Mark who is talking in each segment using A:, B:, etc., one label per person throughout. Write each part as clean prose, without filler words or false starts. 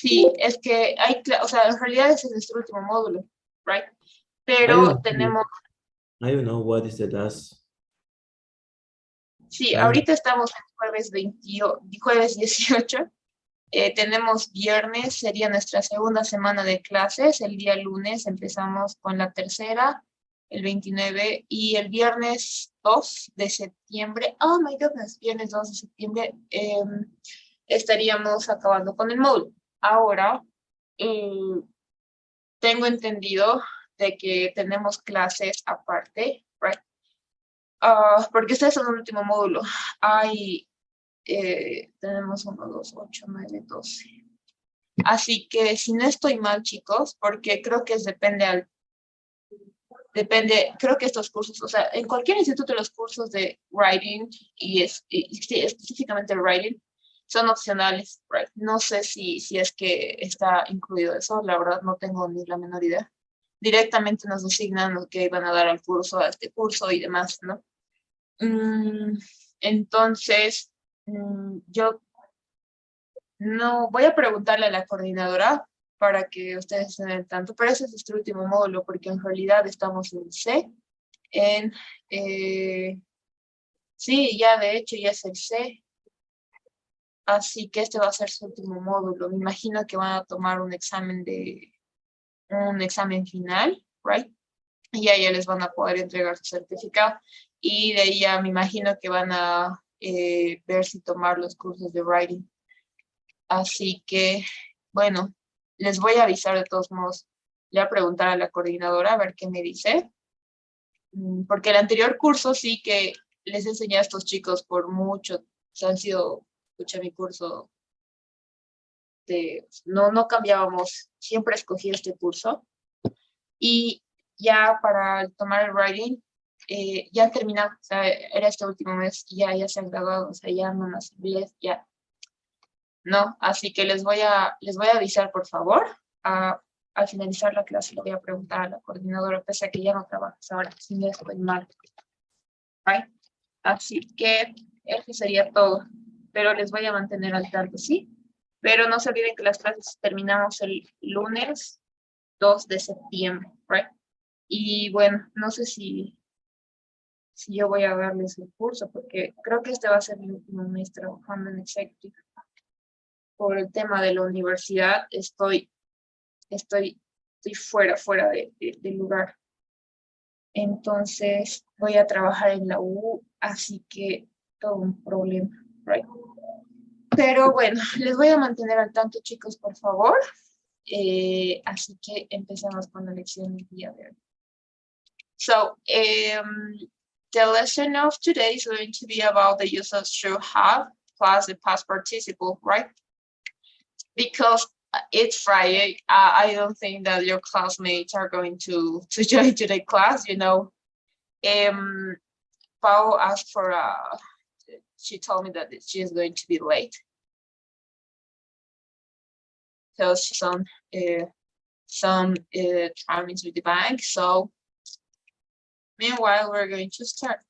A: Sí, es que hay, o sea, en realidad ese es nuestro último módulo, right?
B: I
A: Pero
B: don't know.
A: tenemos,
B: I don't know what is the last.
A: sí,
B: I don't.
A: ahorita estamos en jueves 18. Tenemos viernes, sería nuestra segunda semana de clases. El día lunes empezamos con la tercera, el 29, y el viernes 2 de septiembre, oh my goodness, viernes 2 de septiembre, estaríamos acabando con el módulo. Ahora, eh, tengo entendido de que tenemos clases aparte, right? Porque este es el último módulo. Hay, tenemos 1, 2, 8, 9, 12. Así que si no estoy mal, chicos, porque creo que depende, creo que estos cursos, o sea, en cualquier instituto los cursos de writing y sí, específicamente el writing son opcionales, right? No sé si es que está incluido eso, la verdad no tengo ni la menor idea. Directamente nos asignan lo que van a dar al curso, a este curso y demás, ¿no? Mm, entonces, yo no, voy a preguntarle a la coordinadora para que ustedes estén al tanto, pero ese es nuestro último módulo, porque en realidad estamos en C, en, sí, ya de hecho ya es el C, así que este va a ser su último módulo. Me imagino que van a tomar un examen final, right? Y ahí ya les van a poder entregar su certificado. Y de ahí ya me imagino que van a ver si tomar los cursos de writing. Así que, bueno, les voy a avisar de todos modos. Le voy a preguntar a la coordinadora a ver qué me dice. Porque el anterior curso sí que les enseñé a estos chicos por mucho. O sea, han sido, escuché mi curso de, no cambiábamos, siempre escogí este curso. Y ya para tomar el writing, ya han terminado, o sea, era este último mes, y ya se han graduado, o sea, ya no más inglés, ya. No, así que les voy a avisar, por favor. A, al finalizar la clase le voy a preguntar a la coordinadora, pese a que ya no trabajas ahora, si no estoy mal. Right? Así que eso sería todo. Pero les voy a mantener al tanto, ¿sí? Pero no se olviden que las clases terminamos el lunes 2 de septiembre, right? Y bueno, no sé si yo voy a darles el curso, porque creo que este va a ser mi último mes trabajando en Executive. Por el tema de la universidad, estoy, estoy fuera del lugar. Entonces, voy a trabajar en la U, así que todo un problema, right? Pero bueno, les voy a mantener al tanto, chicos, por favor. Así que empezamos con la lección del día de hoy. So, the lesson of today is going to be about the use of should have plus the past participle, right? Because it's Friday, I don't think that your classmates are going to join today class, you know. Pao asked for she told me that she is going to be late. So she's on some trainings with the bank. So meanwhile, we're going to start.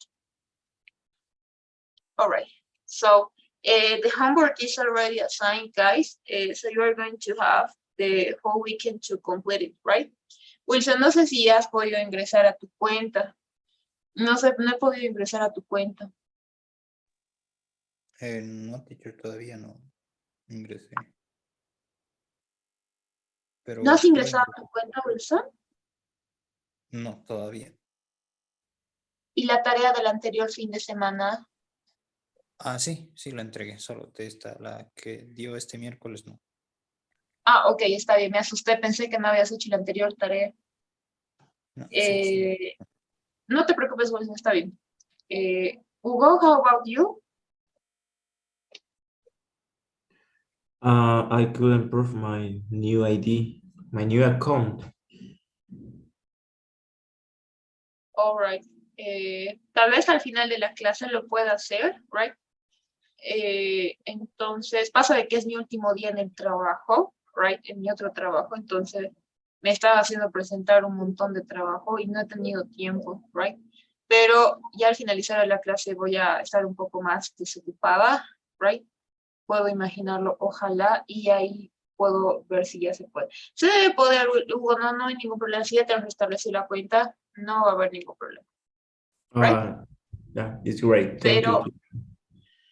A: All right. So the homework is already assigned, guys. So you are going to have the whole weekend to complete it, right? Wilson, no sé si has podido ingresar a tu cuenta. No sé, no he podido ingresar a tu cuenta.
C: No, teacher, todavía no ingresé. Pero
A: ¿No has
C: quiero
A: ingresado a tu cuenta, Wilson?
C: No, todavía.
A: ¿Y la tarea del anterior fin de semana?
C: Ah, sí, la entregué. Solo la que dio este miércoles, no.
A: Ah, ok, está bien, me asusté, pensé que no habías hecho la anterior tarea.
C: No, sí.
A: No te preocupes, Wilson, está bien. Hugo, how about you?
B: I couldn't prove my new ID, my new account.
A: All right. Tal vez al final de la clase lo pueda hacer, right? Entonces, pasa de que es mi último día en el trabajo, right? En mi otro trabajo, entonces me estaba haciendo presentar un montón de trabajo y no he tenido tiempo, right? Pero ya al finalizar la clase voy a estar un poco más desocupada, right? Puedo imaginarlo, ojalá, y ahí puedo ver si ya se puede. Se debe poder, Hugo, no hay ningún problema. Si ya te has restablecido la cuenta, no va a haber ningún problema. Right?
B: Yeah, it's great. Thank you.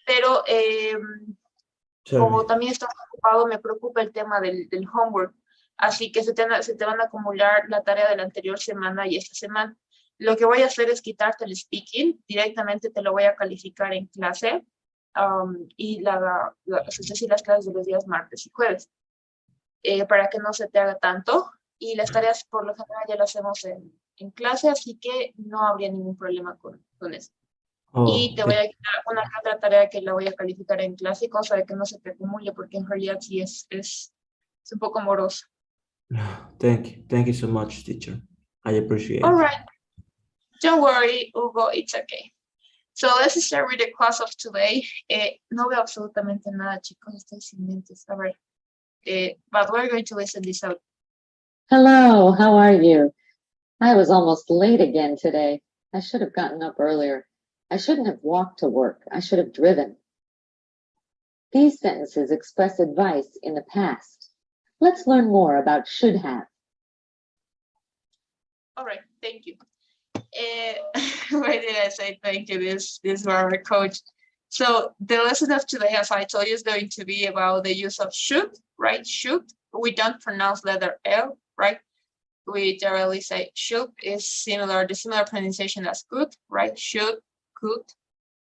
A: Pero
B: Tell me.
A: como también estás ocupado, me preocupa el tema del homework. Así que se te van a acumular la tarea de la anterior semana y esta semana. Lo que voy a hacer es quitarte el speaking, directamente te lo voy a calificar en clase y es decir, las clases de los días martes y jueves, para que no se te haga tanto. Y las tareas por lo general ya las hacemos en clase, así que no habría ningún problema con eso. Y
B: Oh,
A: te voy a quitar una otra tarea que la voy a calificar en clase, cosa de que no se te acumule, porque en realidad sí es un poco moroso.
B: thank you. Thank you so much, teacher. I appreciate
A: All
B: it.
A: right. Don't worry, Hugo, it's okay. So let's start with the class of today. No veo absolutamente nada, chicos, estoy sin lentes. A ver, but we're going to listen this out.
D: Hello, how are you? I was almost late again today. I should have gotten up earlier. I shouldn't have walked to work. I should have driven. These sentences express advice in the past. Let's learn more about should have.
A: All right, thank you. Why did I say thank you? This was our coach. So the lesson of today, as I told you, is going to be about the use of should, right? Should. We don't pronounce letter L, right? We generally say should is the similar pronunciation as could, right? Should, could,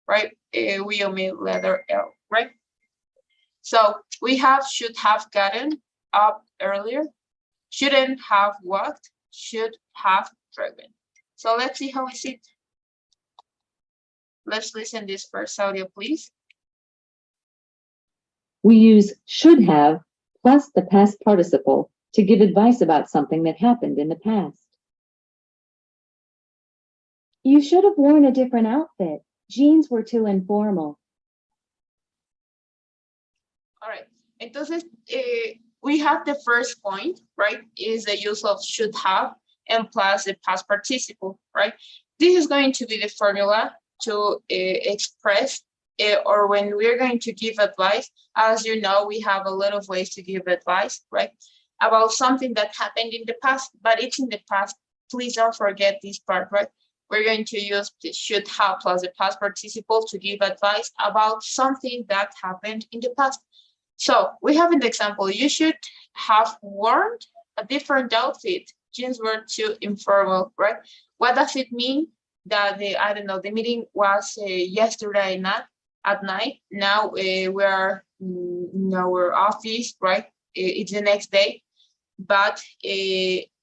A: right? We omit letter L, right? So we have should have gotten up earlier, shouldn't have walked, should have driven. So let's see how is it. Let's listen this first audio, please.
D: We use should have plus the past participle to give advice about something that happened in the past.
E: You should have worn a different outfit. Jeans were too informal.
A: All right. Entonces, we have the first point, right, is the use of should have and plus the past participle, right? This is going to be the formula to express or when we're going to give advice. As you know, we have a lot of ways to give advice, right, about something that happened in the past, but it's in the past. Please don't forget this part, right? We're going to use the should have plus the past participle to give advice about something that happened in the past. So we have an example. You should have worn a different outfit. Jeans were too informal, right? What does it mean? That the meeting was yesterday night at night. Now we are in our office, right? It's the next day, but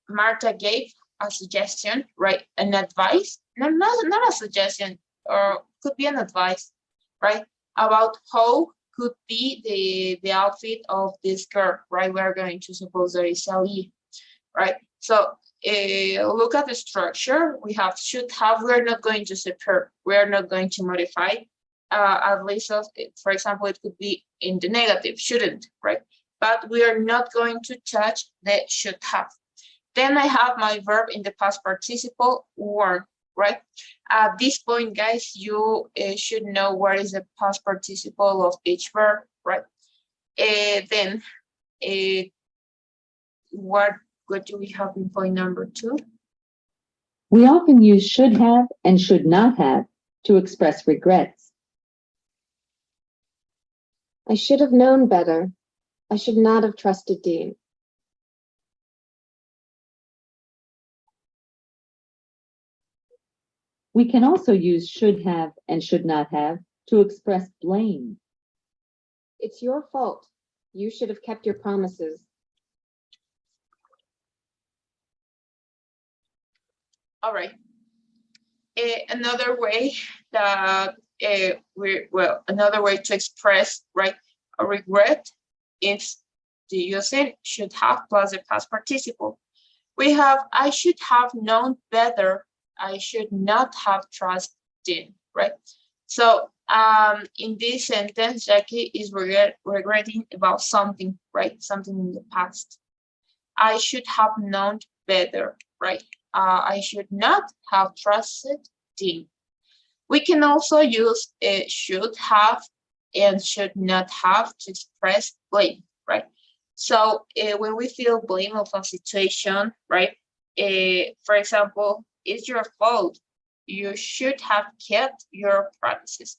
A: Marta gave a suggestion, right? An advice, not a suggestion, or could be an advice, right? About how could be the outfit of this girl, right? We're going to suppose there is Ali, right? So look at the structure. We have should have. We're not going to separate. We're not going to modify. At least, for example, it could be in the negative, shouldn't, right? But we are not going to touch the should have. Then I have my verb in the past participle, worn, right? At this point, guys, you should know what is the past participle of each verb, right? Then what do we have in point number 2?
D: We often use should have and should not have to express regrets.
E: I should have known better. I should not have trusted Dean.
D: We can also use should have and should not have to express blame.
E: It's your fault. You should have kept your promises.
A: All right. Another way that another way to express, right, a regret is to use it should have plus the past participle. We have I should have known better. I should not have trusted, right? So in this sentence, Jackie is regretting about something, right? Something in the past. I should have known better, right? I should not have trusted Dean. We can also use should have and should not have to express blame, right? So when we feel blame of a situation, right? For example, it's your fault. You should have kept your promises.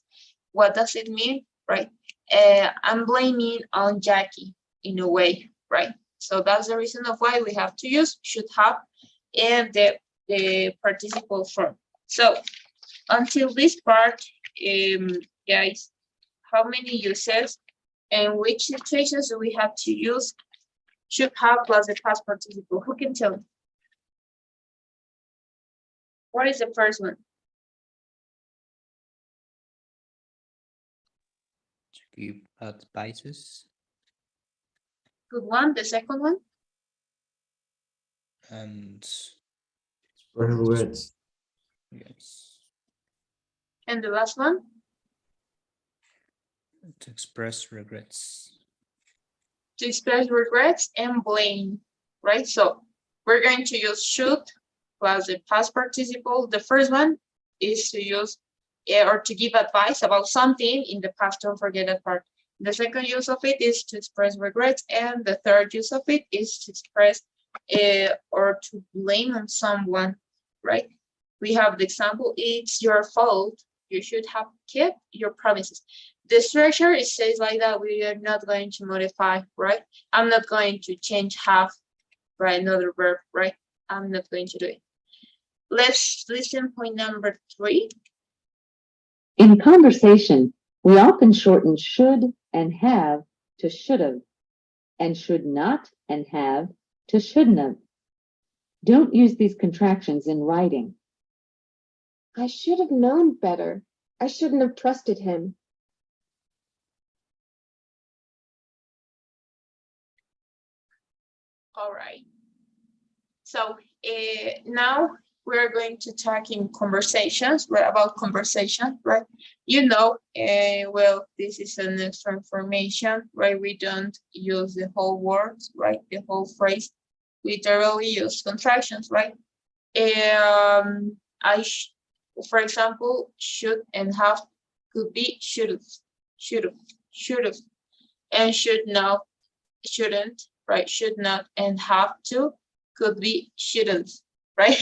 A: What does it mean, right? I'm blaming on Jackie in a way, right? So that's the reason of why we have to use should have in the participle form. So until this part, guys, how many uses and which situations do we have to use should have plus the past participle? Who can tell me? What is the first one?
C: To give advices
A: Good one. The second one?
C: and
B: Express regrets.
C: yes,
A: And the last one?
C: to express regrets.
A: To express regrets and blame, right? So we're going to use should plus the past participle. The first one is to use or to give advice about something in the past. Don't forget that part. The second use of it is to express regrets, and the third use of it is to express or to blame on someone, right? We have the example, it's your fault. You should have kept your promises. The structure, it says like that. We are not going to modify, right? I'm not going to change have by another verb, right? I'm not going to do it. Let's listen point number 3.
D: In conversation, we often shorten should and have to should have, and should not and have to shouldn't have. Don't use these contractions in writing.
F: I should have known better. I shouldn't have trusted him.
A: All right. So now we're going to talk in conversations, right, about conversation, right? You know, well, this is an extra information, right? We don't use the whole words, right? The whole phrase. We literally use contractions, right? For example, should and have could be should have, and should not, shouldn't, right? Should not and have to could be shouldn't, right?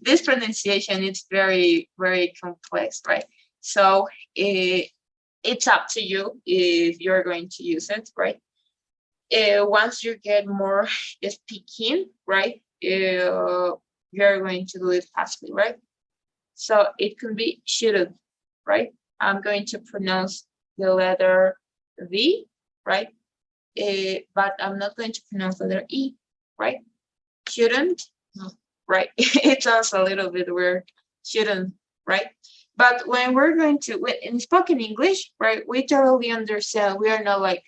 A: This pronunciation is very, very complex, right? So it's up to you if you're going to use it, right? Once you get more speaking, right? You're going to do it fastly, right? So it could be shouldn't, right? I'm going to pronounce the letter V, right? But I'm not going to pronounce the letter E, right? Shouldn't, no, right? It sounds a little bit weird, shouldn't, right? But when we're going to, in spoken English, right, we totally understand. We are not like,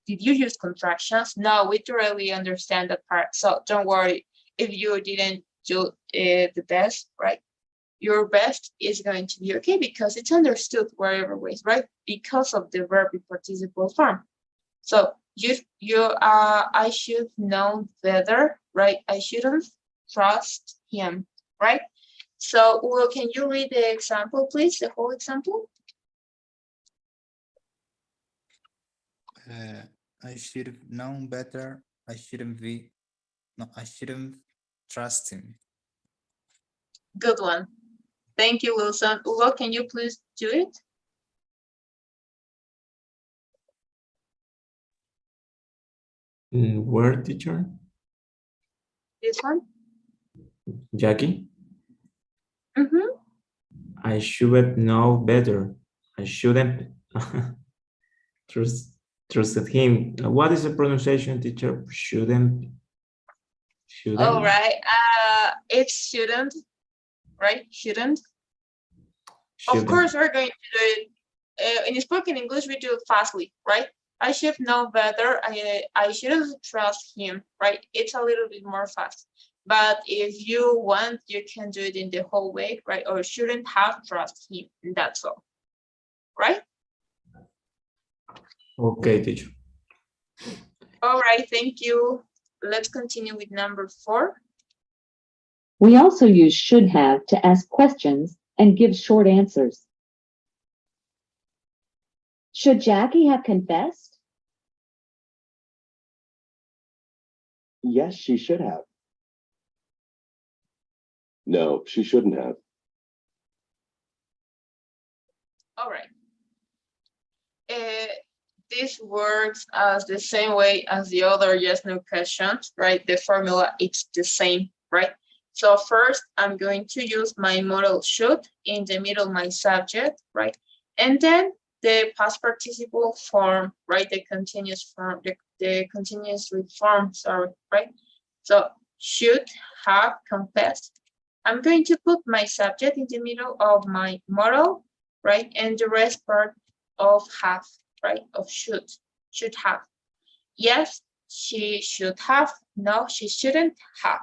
A: did you use contractions? No, we totally understand that part. So don't worry if you didn't do the best, right? Your best is going to be okay because it's understood wherever ways, right? Because of the verb in participle form. So I should know better, right? I shouldn't trust him, right? So, well, can you read the example, please? The whole example?
C: I should have known better. I shouldn't trust him.
A: Good one. Thank you, Wilson. Ugo, can you please do it?
B: Where, teacher?
A: This one?
B: Jackie?
A: Mm-hmm.
B: I should know better. I shouldn't trusted him. What is the pronunciation, teacher? Shouldn't.
A: All right. It shouldn't, right? Shouldn't. Of course, we're going to do it. In spoken English, we do it fastly, right? I should know better. I shouldn't trust him, right? It's a little bit more fast. But if you want, you can do it in the whole way, right? Or shouldn't have trust him. And that's all, right?
B: Okay, teacher.
A: All right, thank you. Let's continue with number 4.
D: We also use should have to ask questions and give short answers.
E: Should Jackie have confessed?
G: Yes, she should have. No, she shouldn't have.
A: All right. This works as the same way as the other yes no questions, right? The formula is the same, right? So first I'm going to use my modal should, in the middle my subject, right? And then the past participle form, right? The continuous form, the continuous form, sorry, right? So should have confessed. I'm going to put my subject in the middle of my modal, right? And the rest part of have, right? Of should have. Yes, she should have. No, she shouldn't have.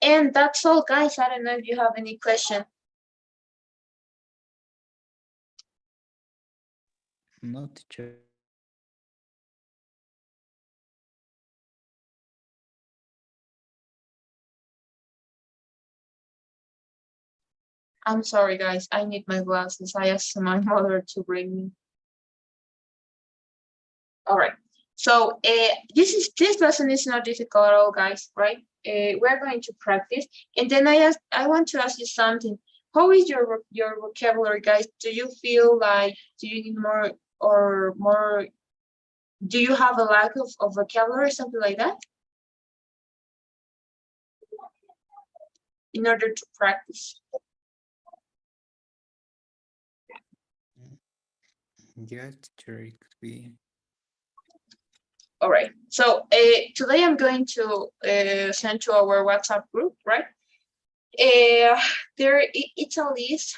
A: And that's all, guys. I don't know if you have any question.
C: No, teacher.
A: I'm sorry, guys. I need my glasses. I asked my mother to bring me. All right. So this lesson is not difficult at all, guys, right? We're going to practice. And then I want to ask you something. How is your vocabulary, guys? Do you feel like, do you need more or more? Do you have a lack of vocabulary, something like that? In order to practice.
C: Yeah, teacher, it could be.
A: All right. So today I'm going to send to our WhatsApp group, right? It's a list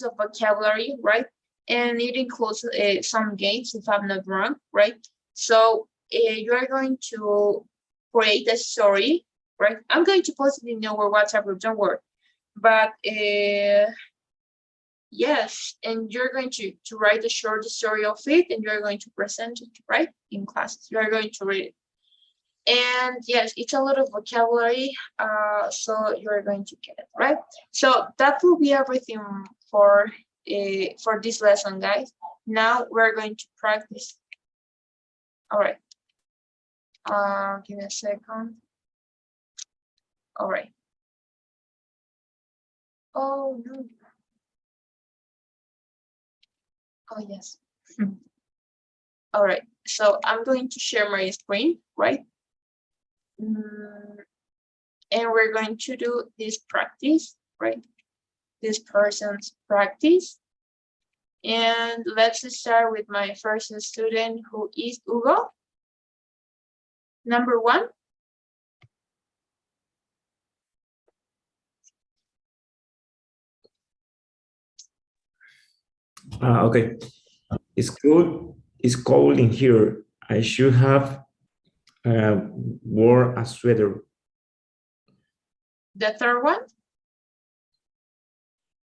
A: of vocabulary, right? And it includes some games, if I'm not wrong, right? So you are going to create a story, right? I'm going to post it in our WhatsApp group, don't worry. But yes, and you're going to write a short story of it, and you're going to present it, right? In classes, you are going to read it. And yes, it's a lot of vocabulary, so you're going to get it, right? So that will be everything for this lesson, guys. Now we're going to practice. All right. Give me a second. All right. Oh, no. Oh, yes. All right. So I'm going to share my screen, right? And we're going to do this practice, right? This person's practice. And let's start with my first student, who is Hugo. Number 1.
B: Okay. It's cold in here. I should have wore a sweater.
A: The third one?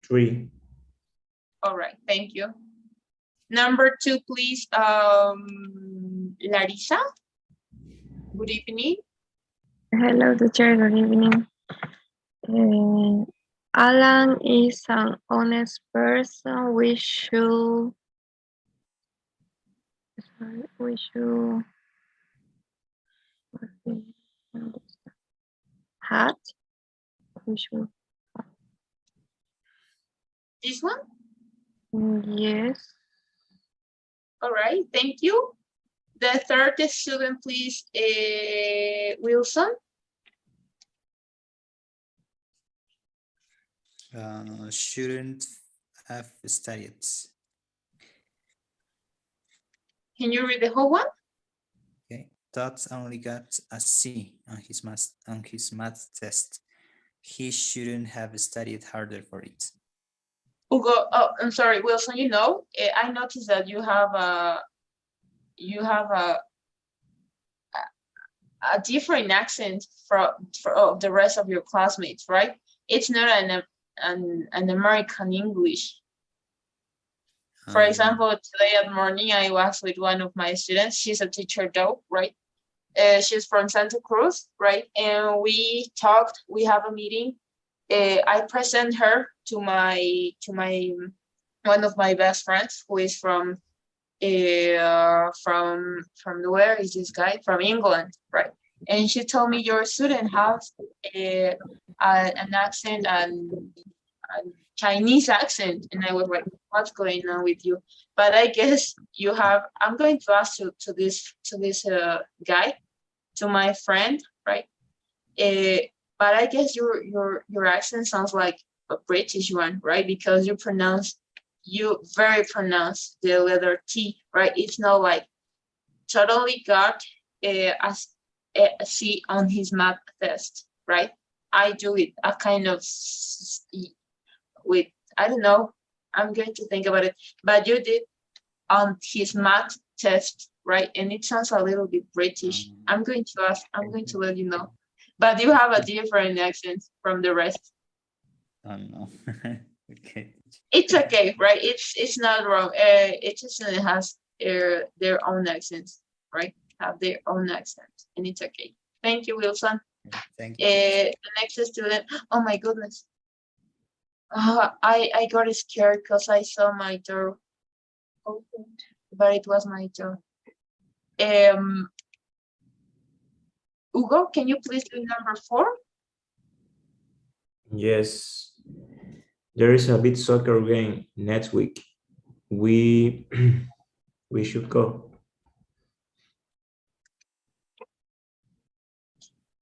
B: 3.
A: All right, thank you. Number 2, please, Larissa. Good evening.
H: Hello, teacher. Good evening. Alan is an honest person. We should hat. We should.
A: This one?
H: Yes.
A: All right, thank you. The third student, please, Wilson.
C: Shouldn't have studied.
A: Can you read the whole one?
C: Okay, Todd only got a C on his math test. He shouldn't have studied harder for it.
A: Hugo, oh, I'm sorry, Wilson. You know, I noticed that you have a different accent from the rest of your classmates, right? It's not an American English. For example, today at morning, I was with one of my students. She's a teacher though, right? She's from Santa Cruz, right? And we talked, we have a meeting. I present her to my one of my best friends who is from from where is this guy? From England, right? And she told me your student has an accent and Chinese accent, and I was like, what's going on with you? But I guess you have. I'm going to ask you to this guy, to my friend, right? But I guess your accent sounds like a British one, right? Because you very pronounce the letter T, right? It's not like totally got a C on his math test, right? I do it a kind of with, I don't know, I'm going to think about it, but you did on his math test, right? And it sounds a little bit British. I'm going to let you know, but you have a different accent from the rest.
C: Oh no. Okay.
A: It's okay, right? It's not wrong. It just has their own accents, right? Have their own accent, and it's okay. Thank you, Wilson.
C: Thank you.
A: The next student. Oh my goodness. I got scared because I saw my door opened, but it was my door. Hugo, can you please do number 4?
B: Yes, there is a big soccer game next week. We we should go.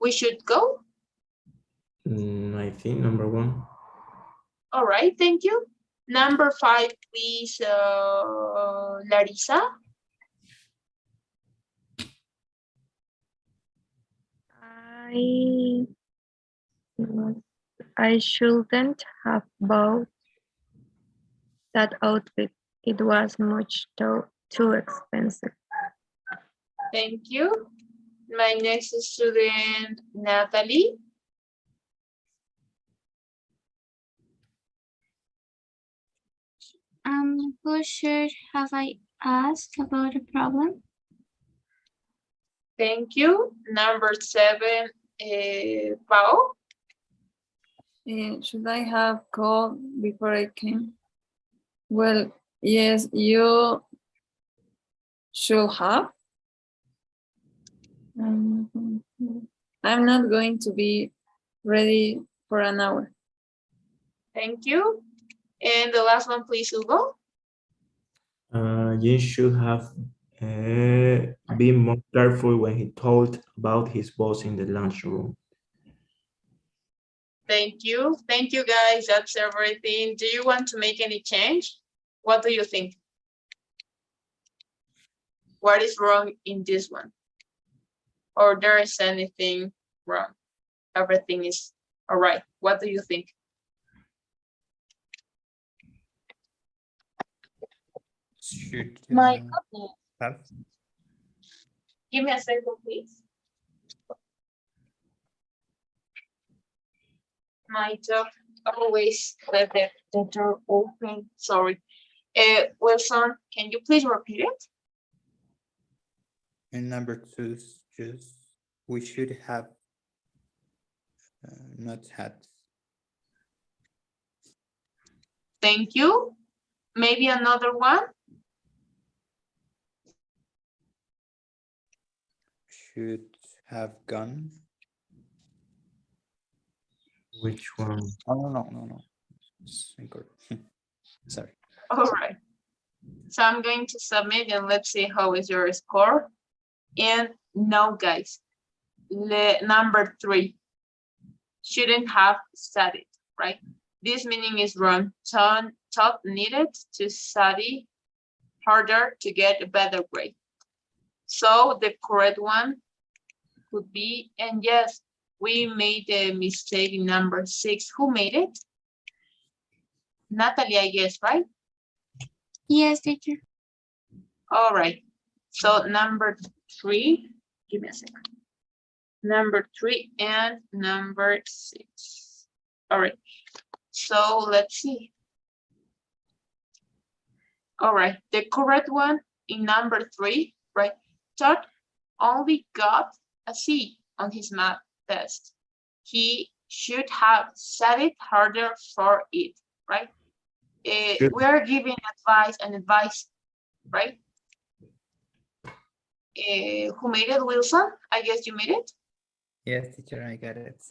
A: We should go.
B: I think number 1.
A: All right, thank you. Number 5, please, Larissa.
H: I shouldn't have bought that outfit. It was much too expensive.
A: Thank you. My next student, Natalie.
I: Who should have I asked about the problem?
A: Thank you. Number 7, Pao.
J: Should I have called before I came? Well, yes, you should have. I'm not going to be ready for an hour.
A: Thank you. And the last one, please, Hugo.
B: You should have been more careful when he told about his boss in the lunchroom.
A: Thank you. Thank you, guys. That's everything. Do you want to make any change? What do you think? What is wrong in this one? Or there is anything wrong? Everything is all right. What do you think?
C: Should
A: My goodness.
C: have.
A: Give me a second, please. My dog always left the door open. Sorry. Wilson, can you please repeat it?
C: And number 2, just we should have not had.
A: Thank you. Maybe another one?
C: Should have gone.
B: Which one?
C: Oh, no. It's incorrect. Sorry.
A: All right. So I'm going to submit and let's see how is your score. And no, guys, number 3, shouldn't have studied, right? This meaning is wrong. Taught needed to study harder to get a better grade. So the correct one could be, and yes, we made a mistake in number 6. Who made it? Natalie, I guess, right?
I: Yes, teacher.
A: All right. So number 3, give me a second. Number 3 and number 6. All right. So let's see. All right. The correct one in number 3, right? Todd only got a C on his math test. He should have studied harder for it, right? We are giving advice, right? Who made it? Wilson? I guess you made it,
C: Yes, teacher, I got it.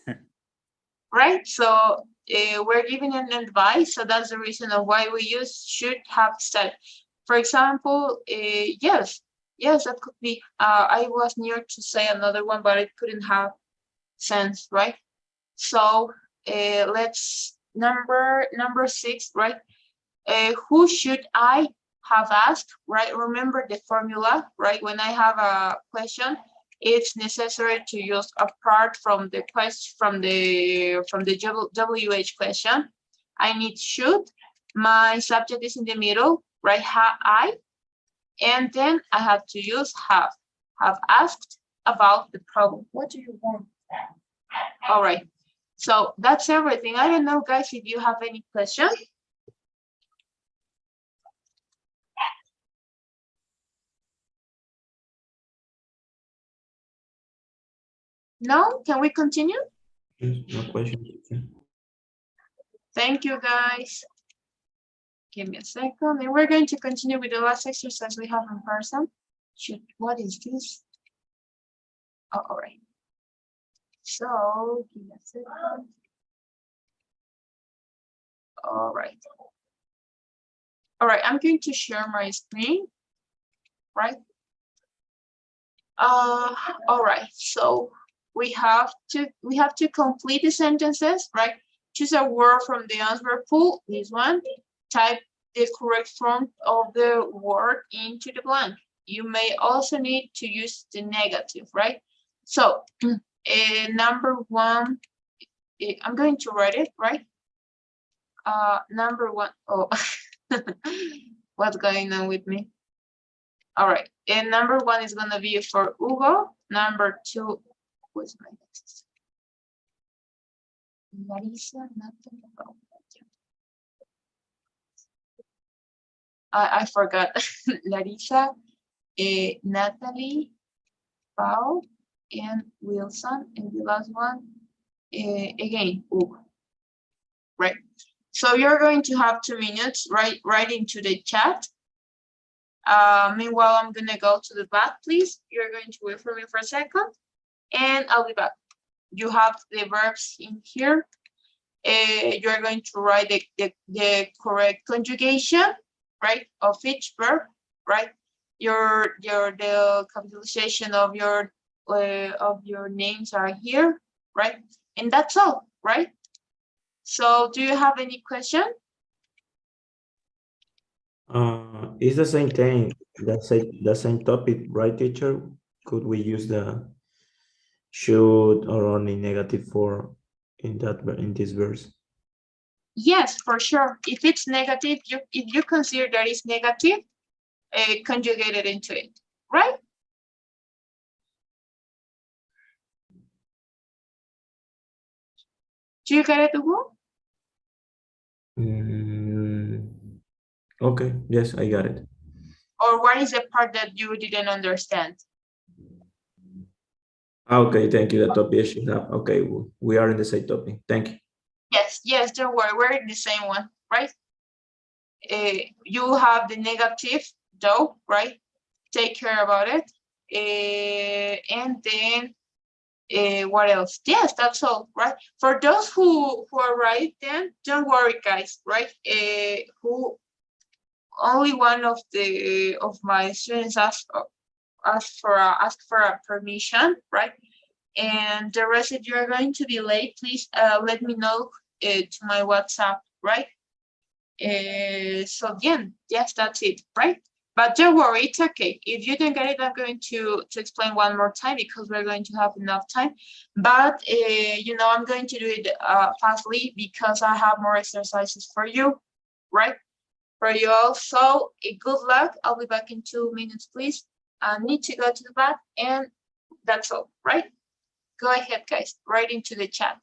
A: right? So we're giving an advice, so that's the reason of why we use should have studied. For example, yes, that could be. I was near to say another one, but it couldn't have sense, right? So let's number 6, right? Who should I have asked, right? Remember the formula, right? When I have a question, it's necessary to use apart from the question from the WH question. I need should. My subject is in the middle, right? I, and then I have to use have asked about the problem. What do you want? All right. So that's everything. I don't know, guys, if you have any questions. No? Can we continue?
B: No question.
A: Thank you, guys. Give me a second. And we're going to continue with the last exercise we have in person. Shoot, what is this? Oh, all right. So, give me a second. All right. All right, I'm going to share my screen, right? All right, so we have to complete the sentences, right? Choose a word from the answer pool, this one. Type the correct form of the word into the blank. You may also need to use the negative, right? So, number 1, I'm going to write it, right? Number 1, oh, what's going on with me? All right, and number 1 is gonna be for Hugo. Number 2, who's my next? Larissa, nothing about that. I forgot. Larissa, Natalie, Paul, and Wilson, and the last one, again, Hugo. Right. So you're going to have 2 minutes, right into the chat. Meanwhile, I'm gonna go to the back, please. You're going to wait for me for a second, and I'll be back. You have the verbs in here. You're going to write the correct conjugation, right, of each verb, right? The capitalization of your names are here, right? And that's all, right? So, do you have any question?
B: It's the same thing, the same topic, right, teacher? Could we use the should or only negative form in this verse?
A: Yes, for sure. If it's negative, if you consider that it's negative, conjugate it into it, right? Do you get it, Hugo?
B: Okay, yes, I got it.
A: Or what is the part that you didn't understand?
B: Okay, thank you. The topic should have. Okay, we are in the same topic. Thank you.
A: Yes, don't worry, we're in the same one, right? You have the negative though, right? Take care about it. And then what else? Yes, that's all, right? For those who are right, then don't worry, guys, right? Who only one of my students asked for a permission, right? And the rest, if you're going to be late, please let me know to my WhatsApp, right? So again, yes, that's it, right? But don't worry, it's okay. If you don't get it, I'm going to explain one more time because we're going to have enough time. But I'm going to do it fastly because I have more exercises for you, right? For you all. So good luck. I'll be back in 2 minutes, please. I need to go to the back, and that's all, right? Go ahead, guys. Write into the chat.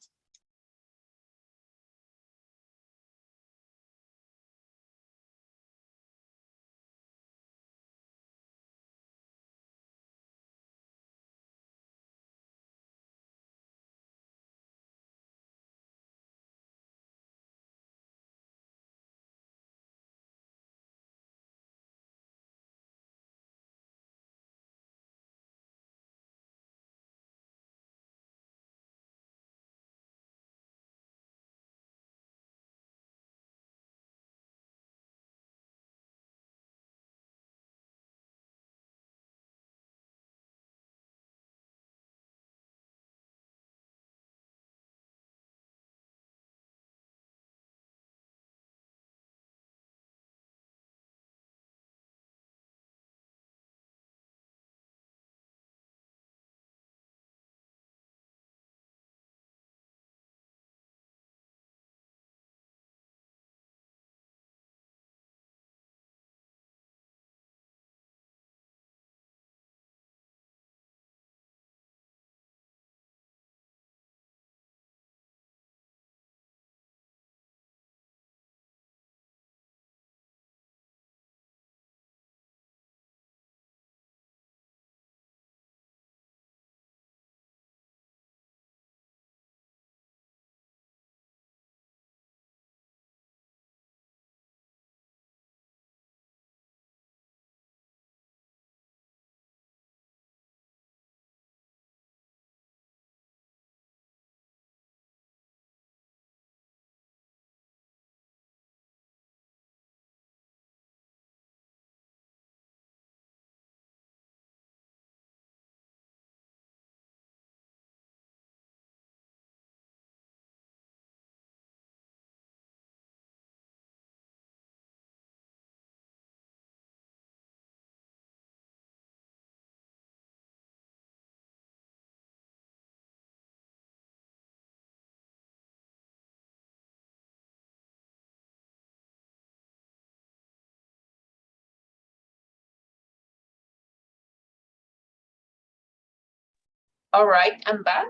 A: All right, I'm back.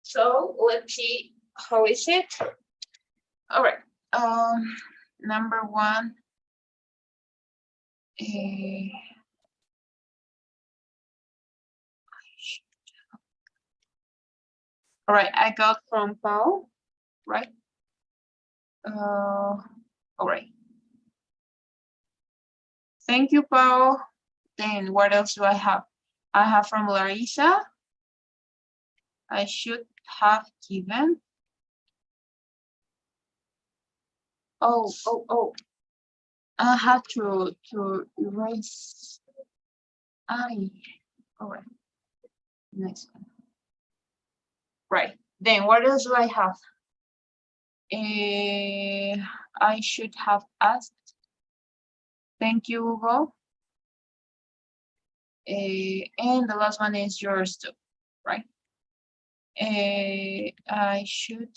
A: So let's see, how is it? All right, number one. All right, I got from Paul, right? All right. Thank you, Paul. Then what else do I have? I have from Larissa. I should have given. Oh. I have to erase. All right. Next one. Right. Then what else do I have? I should have asked. Thank you, Hugo. And the last one is yours too, right? I should,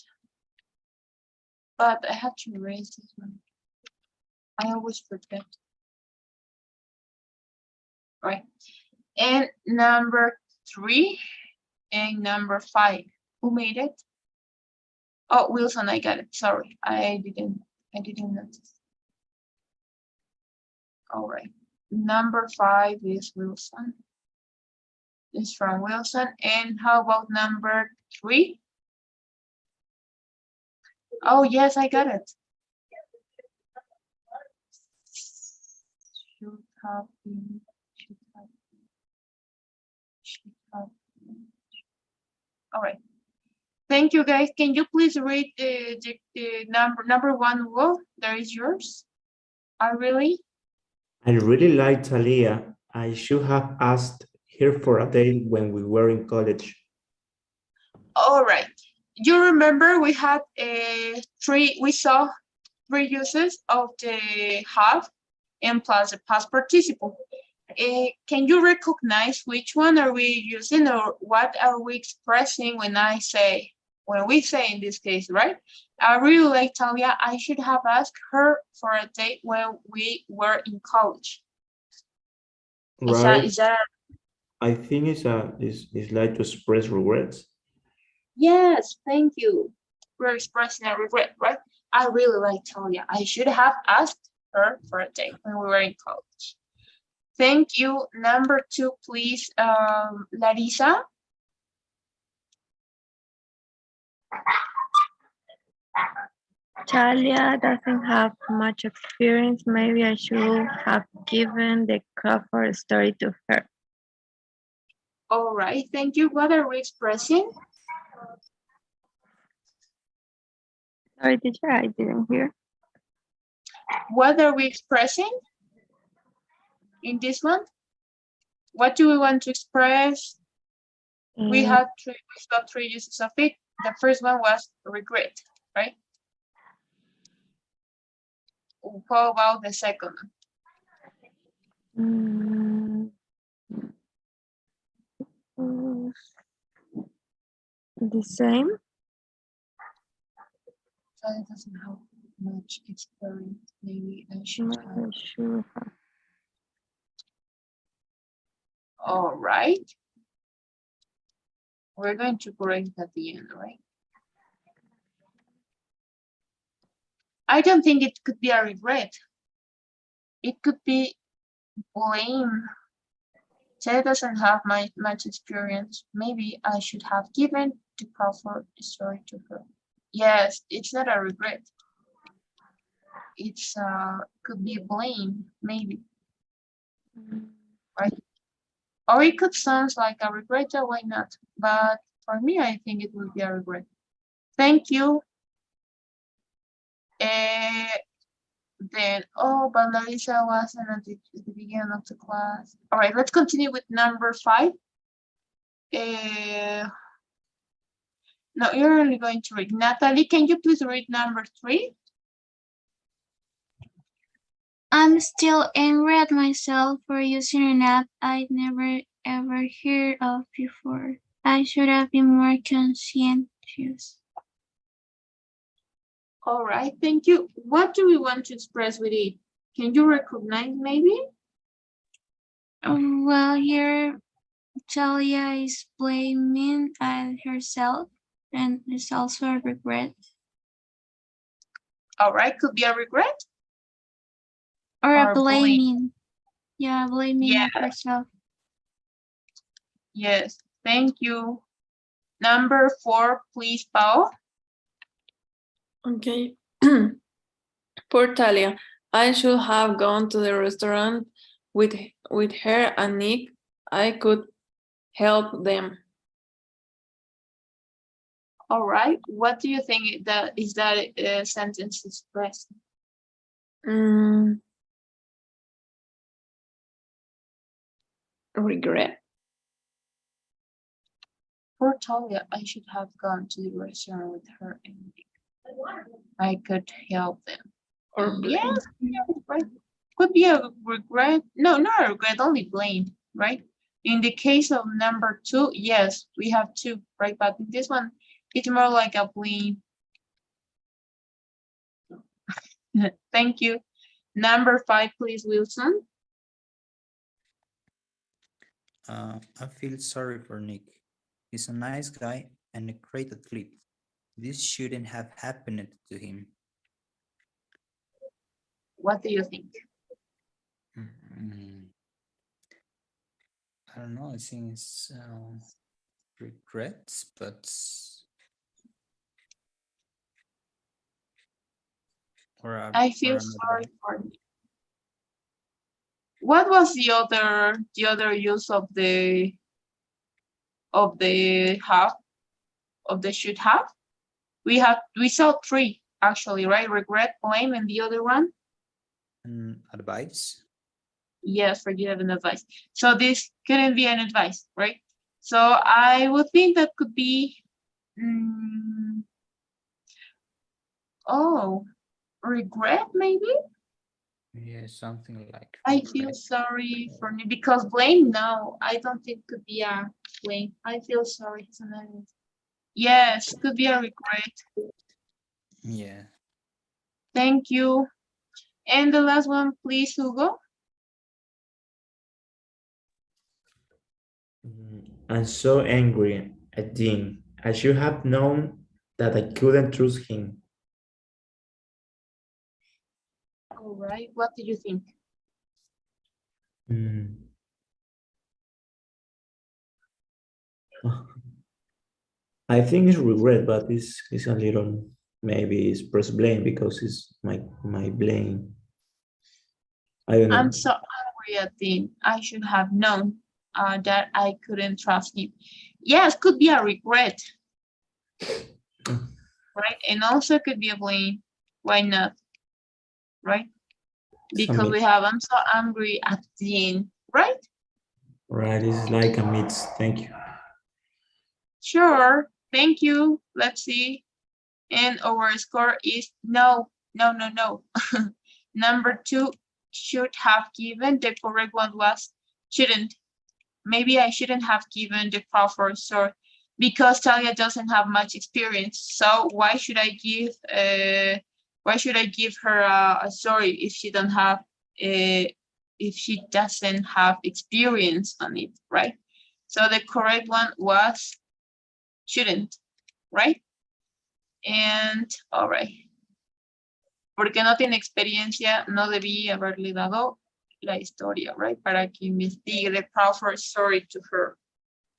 A: but I have to erase this one. I always forget. Right. And number 3 and number 5. Who made it? Oh, Wilson, I got it. Sorry, I didn't notice. All right. Number 5 is Wilson. It's from Wilson. And how about number 3? Oh, yes, I got it. Should have been. All right. Thank you, guys. Can you please read the number 1 word? That is yours. I really
B: like Talia. I should have asked her for a date when we were in college.
A: All right. You remember we had we saw 3 uses of the have and plus the past participle. Can you recognize which one are we using or what are we expressing when we say in this case, right? I really like Talia. I should have asked her for a date when we were in college.
B: Right.
A: Is that
B: I think it's like to express regrets.
A: Yes, thank you. We're expressing a regret, right? I really like Talia. I should have asked her for a date when we were in college. Thank you. Number 2, please, Larissa.
H: Talia doesn't have much experience. Maybe I should have given the cover story to her.
A: All right, thank you. What are we expressing?
H: Sorry, teacher, I didn't hear.
A: What are we expressing in this one? What do we want to express? We got 3 uses of it. The first one was regret, right? How about the second one?
H: The same.
A: So it doesn't have much experience. Maybe I should have. All right. We're going to correct at the end, right? I don't think it could be a regret. It could be blame. Say doesn't have much experience. Maybe I should have given the proper story to her. Yes, it's not a regret. It's could be blame, maybe. Right? Or it could sound like a regret, why not? But for me, I think it would be a regret. Thank you. Then, but Larissa wasn't at the beginning of the class. All right, let's continue with number 5. No, you're only going to read. Natalie, can you please read number 3?
I: I'm still angry at myself for using an app I'd never ever heard of before. I should have been more conscientious.
A: All right, thank you. What do we want to express with it? Can you recognize maybe?
I: Well, here Talia is blaming herself, and it's also a regret.
A: All right, could be a regret.
I: Or a
A: Or blame.
I: blaming. Yeah, blaming
A: Yeah.
I: of herself.
A: Yes, thank you. Number 4, please, Pao.
J: Okay. Poor Talia. I should have gone to the restaurant with her and Nick. I could help them.
A: All right, what do you think that sentence expressed?
J: Regret.
A: Poor Talia, I should have gone to the restaurant with her and I could help them.
J: Or blame.
A: Yes, right. Could be a regret. No, not a regret, only blame, right? In the case of number 2, yes, we have 2, right? But in this one, it's more like a blame. Thank you. Number 5, please, Wilson.
C: I feel sorry for Nick. He's a nice guy and a great athlete. This shouldn't have happened to him.
A: What do you think?
C: I don't know. I think it's regrets, but
A: I feel sorry for Nick. What was the other use of the have, of the should have? We saw 3 actually, right? Regret, blame, and the other one?
C: Advice.
A: Yes, forgive and advice. So this couldn't be an advice, right? So I would think that could be, regret maybe?
C: Yeah, something like.
A: I feel sorry for me, because blame, no, I don't think could be a blame. I feel sorry. Yes, could be a regret.
C: Yeah.
A: Thank you. And the last one, please, Hugo.
B: I'm so angry at Dean. I should have known that I couldn't trust him.
A: All right, what do you think?
B: I think it's regret, but it's a little, maybe it's press blame because it's my blame. I don't know.
A: I'm so angry at Dean. I should have known that I couldn't trust him. Yes, could be a regret. Right, and also could be a blame. Why not? Right? Because we have, I'm so angry at Dean, right?
B: Right, it's like a mix. Thank you.
A: Sure, thank you. Let's see. And our score is no. Number 2 should have given. The correct one was shouldn't. Maybe I shouldn't have given the Crawford sword because Talia doesn't have much experience. So why should I give her a story if she don't have if she doesn't have experience on it, right? So the correct one was shouldn't, right? And all right. Porque no tiene experiencia, no debí haberle dado la historia, right? Para que investigue the Crawford story to her,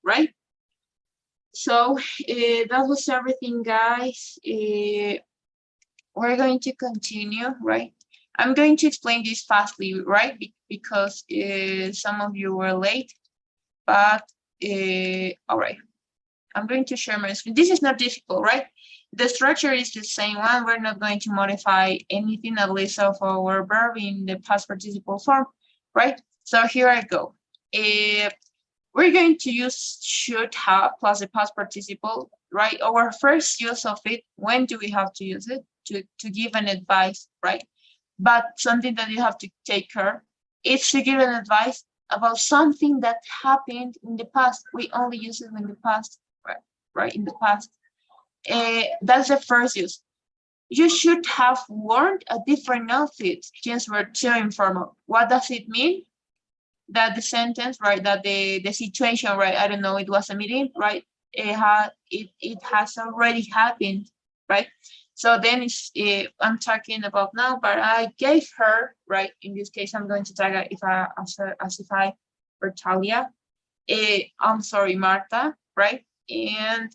A: right? So that was everything, guys. We're going to continue, right? I'm going to explain this fastly, right? Because some of you were late, but all right. I'm going to share my screen. This is not difficult, right? The structure is the same one. We're not going to modify anything, at least of our verb in the past participle form, right? So here I go. We're going to use should have plus the past participle, right? Our first use of it, when do we have to use it? To give an advice, right? But something that you have to take care is to give an advice about something that happened in the past. We only use it in the past, right? In the past. That's the first use. You should have worn a different outfit. Since we're too informal. What does it mean? that the sentence, right, that the situation, right, I don't know, it was a meeting, right, it has already happened, right? So then I'm talking about now, but I gave her, right, in this case, I'm going to tag as if I were Talia. I'm sorry, Martha, right? And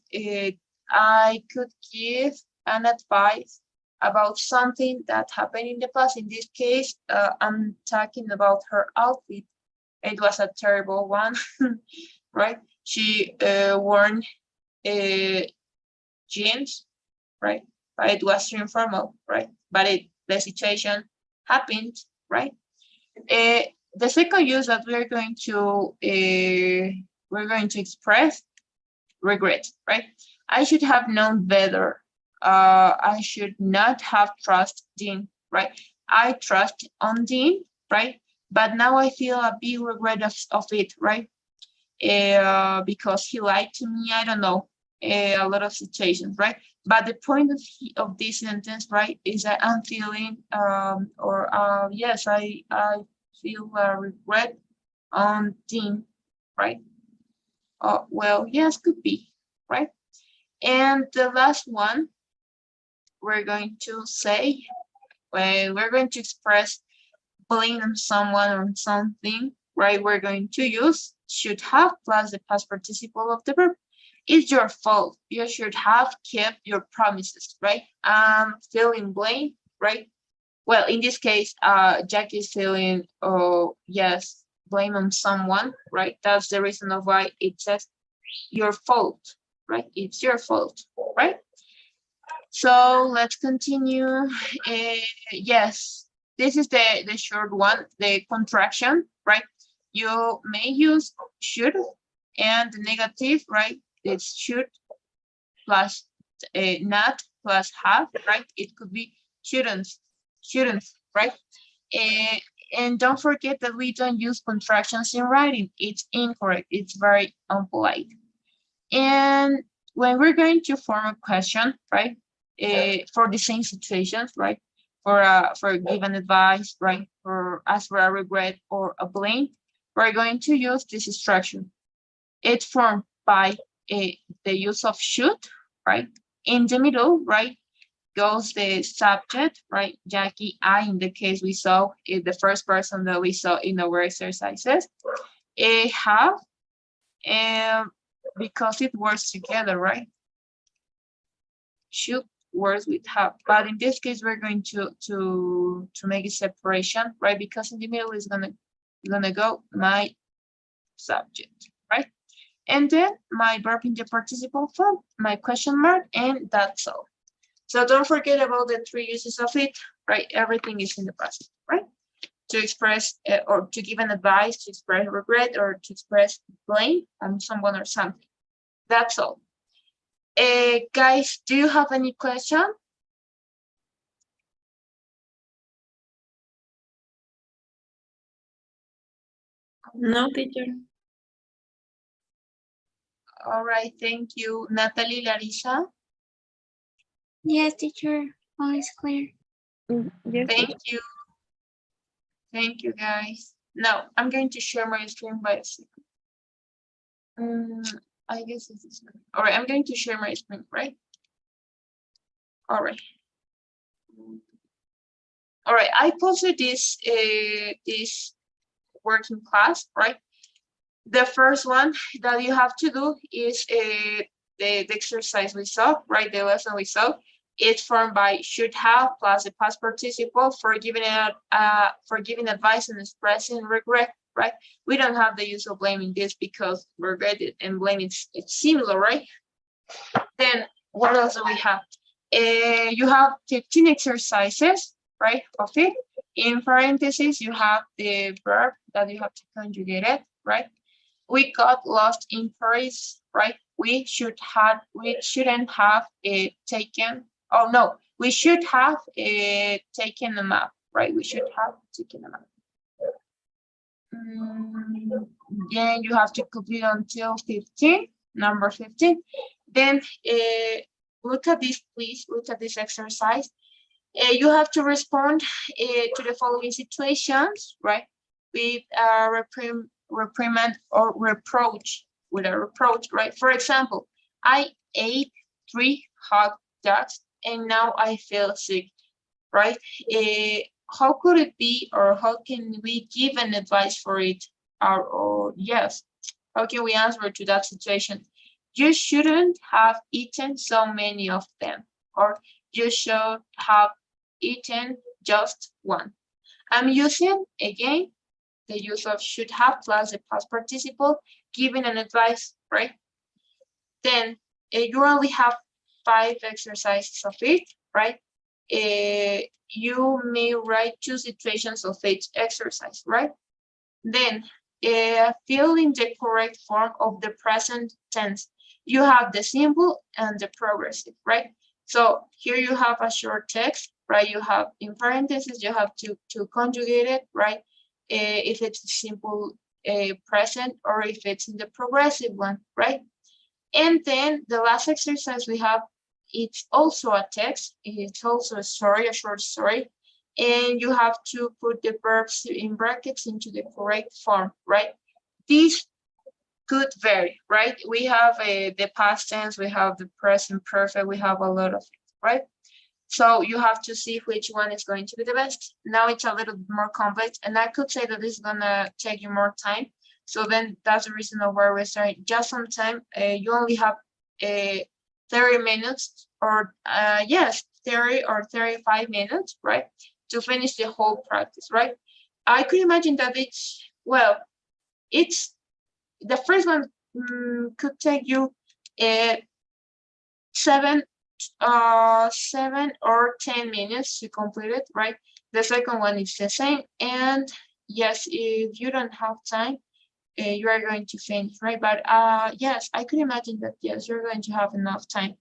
A: I could give an advice about something that happened in the past. In this case, I'm talking about her outfit. It was a terrible one, right? She worn jeans, right? But it was informal, right? But the situation happened, right? The second use that we're going to express regret, right? I should have known better. I should not have trusted Dean, right? I trust on Dean, right? But now I feel a big regret of it, right? Because he lied to me, I don't know, a lot of situations, right? But the point of this sentence, right, is that I'm feeling, yes, I feel a regret on Dean, right? Well, yes, could be, right? And the last one, we're going to say, when we're going to express blame on someone or something, right? We're going to use should have plus the past participle of the verb. It's your fault. You should have kept your promises, right? Feeling blame, right? Well, in this case, Jack is feeling, oh, yes, blame on someone, right? That's the reason of why it says your fault, right? It's your fault, right? So let's continue. Yes, this is the short one, the contraction, right? You may use should, and the negative, right? It's should plus not plus have, right? It could be shouldn't, right? And don't forget that we don't use contractions in writing. It's incorrect. It's very unpolite. And when we're going to form a question, right? For the same situations, right? For given advice, right? For ask for a regret or a blame, we're going to use this structure. It's formed by the use of should, right? In the middle, right, goes the subject, right? Jackie, I, in the case we saw, the first person that we saw in our exercises. Have, because it works together, right? Should works with have, but in this case we're going to make a separation, right? Because in the middle is gonna go my subject, right? And then my verb in the participle form, my question mark, and that's all. So don't forget about the three uses of it, right? Everything is in the past, right? To express or to give an advice, to express regret, or to express blame on someone or something. That's all. Guys, do you have any question?
J: No, teacher.
A: All right, thank you. Natalie, Larissa?
I: Yes, teacher. All is clear.
H: Yes,
A: Thank you. Thank you, guys. Now, I'm going to share my screen by a second. I guess this is good. All right, I'm going to share my screen, right? All right. All right, I posted this working class, right? The first one that you have to do is the exercise we saw, right? The lesson we saw. It's formed by should have plus the past participle for giving advice and expressing regret, right? We don't have the use of blame in this because regret and blame it's similar, right? Then what else do we have? You have 15 exercises, right? Of it. In parentheses, you have the verb that you have to conjugate it, right? We got lost in Paris, right? We shouldn't have taken. Oh no, we should have taken a map, right? We should have taken a map. Then you have to complete until 15, number 15. Then look at this, please. Look at this exercise. You have to respond to the following situations, right? with a reprimand or reproach, with a reproach, right? For example, I ate 3 hot dogs and now I feel sick, right? How could it be, or how can we give an advice for it? Or yes, how can we answer to that situation? You shouldn't have eaten so many of them, or you should have eaten just one. I'm using again the use of should have plus the past participle, giving an advice, right? Then you only have 5 exercises of it, right? You may write 2 situations of each exercise, right? Then fill in the correct form of the present tense. You have the simple and the progressive, right? So here you have a short text, right? You have in parentheses, you have to conjugate it, right? If it's a simple present or if it's in the progressive one, right? And then the last exercise we have, it's also a text. It's also a story, a short story. And you have to put the verbs in brackets into the correct form, right? These could vary, right? We have the past tense, we have the present perfect, we have a lot of it, right? So you have to see which one is going to be the best. Now it's a little bit more complex, and I could say that this is gonna take you more time. So then that's the reason of why we're starting just some time. You only have 30 minutes or yes, 30 or 35 minutes, right? To finish the whole practice, right? I could imagine that it's, well, it's, the first one could take you 7 or 10 minutes to complete it, right? The second one is the same. And yes, if you don't have time, you are going to finish, right? But yes, I could imagine that, yes, you're going to have enough time.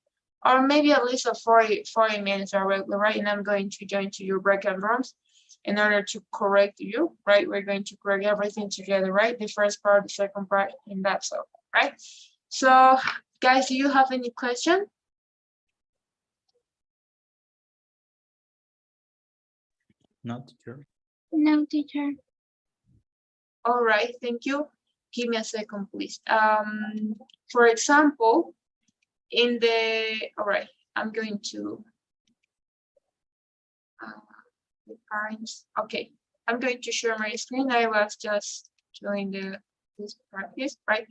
A: Or maybe at least 40 minutes are right? And I'm going to join to your breakout rooms in order to correct you, right? We're going to correct everything together, right? The first part, the second part, and that's all, right? So, guys, do you have any question?
C: No, teacher.
I: No, teacher.
A: All right, thank you. Give me a second, please. For example, in the, all right, I'm going to, the parents, okay. I'm going to share my screen. I was just doing this practice, right?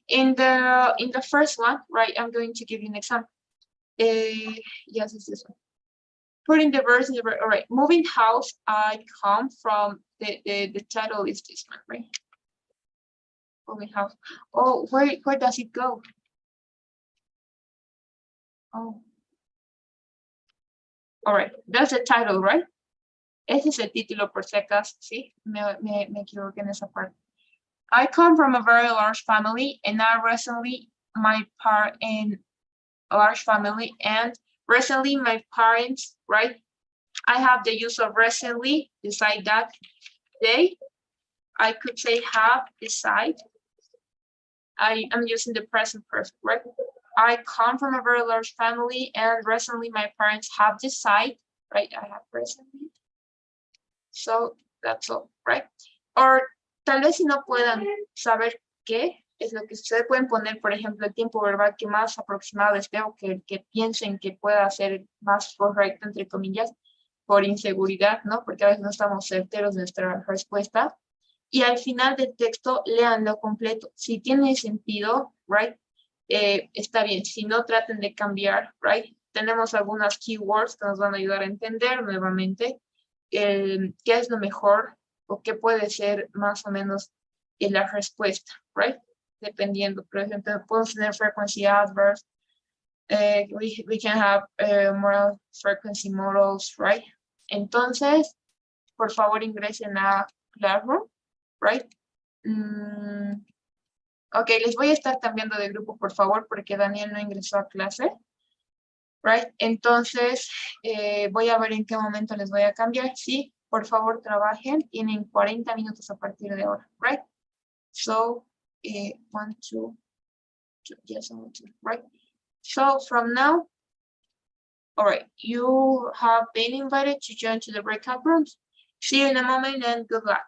A: In the first one, right, I'm going to give you an example. Yes, it's this one. Putting the verse in the verse, all right. Moving house, I come from, the title is this one, right? Moving house. Oh, where does it go? Oh. All right, that's the title, right? Ese es el título por si acaso, sí, me equivoqué en esa parte. I come from a very large family, and I recently my large family, and recently my parents, right? I have the use of recently, beside that, they. I could say have, beside. I'm using the present perfect, right? I come from a very large family, and recently my parents have decided, right? I have recently. So that's all, right? Or tal vez si no puedan saber qué es lo que ustedes pueden poner, por ejemplo, el tiempo verbal que más aproximado les veo, que piensen que pueda ser más correcto, entre comillas, por inseguridad, ¿no? Porque a veces no estamos certeros de nuestra respuesta. Y al final del texto, leanlo completo. Si tiene sentido, right? Está bien. Si no, traten de cambiar, right? Tenemos algunas keywords que nos van a ayudar a entender nuevamente qué es lo mejor o qué puede ser más o menos la respuesta, right? Dependiendo, por ejemplo, podemos tener frequency adverbs, we can have moral frequency models, right? Entonces, por favor ingresen a Classroom, right? Ok, les voy a estar cambiando de grupo, por favor, porque Daniel no ingresó a clase. Right, entonces voy a ver en qué momento les voy a cambiar. Sí, por favor trabajen, tienen 40 minutos a partir de ahora, right? So, 1, 2, yes, 1, 2, right? So from now, all right, you have been invited to join to the breakout rooms. See you in a moment and good luck.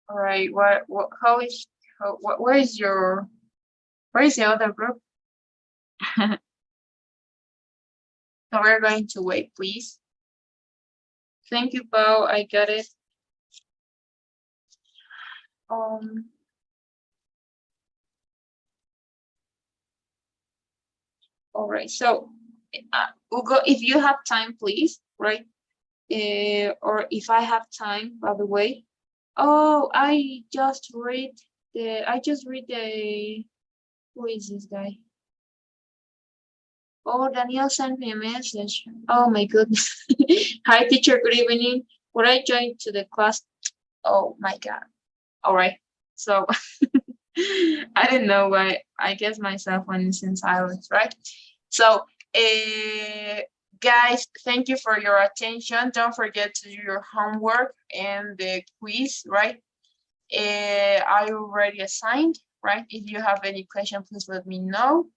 A: All right. Where is the other group? So we're going to wait, please. Thank you, Pau. I got it. All right. So, Ugo, if you have time, please, right? Or if I have time, by the way. Oh, I just read the. Who is this guy? Oh, Daniel sent me a message. Oh my goodness. Hi, teacher. Good evening. Would I join to the class? Oh my God. All right. So I don't know why. I guess my cell phone is in silence, right? So, guys, thank you for your attention. Don't forget to do your homework and the quiz, right? I already assigned, right? If you have any question, please let me know.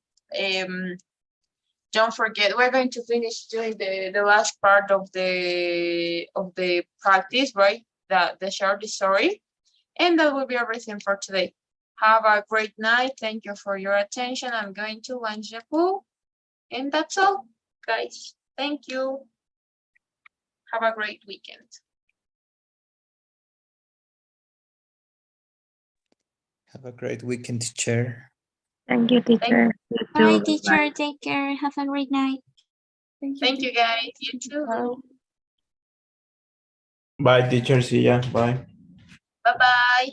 A: Don't forget, we're going to finish doing the last part of the practice, right? The short story. And that will be everything for today. Have a great night. Thank you for your attention. I'm going to launch the pool. And that's all, guys. Thank you. Have a great weekend.
C: Have a great weekend, teacher.
H: Thank you, teacher. You
I: Bye,
H: too.
I: teacher. Take care. Have a great night.
A: Thank you, guys. You too.
B: Bye, teacher. See ya. Bye.
A: Bye-bye.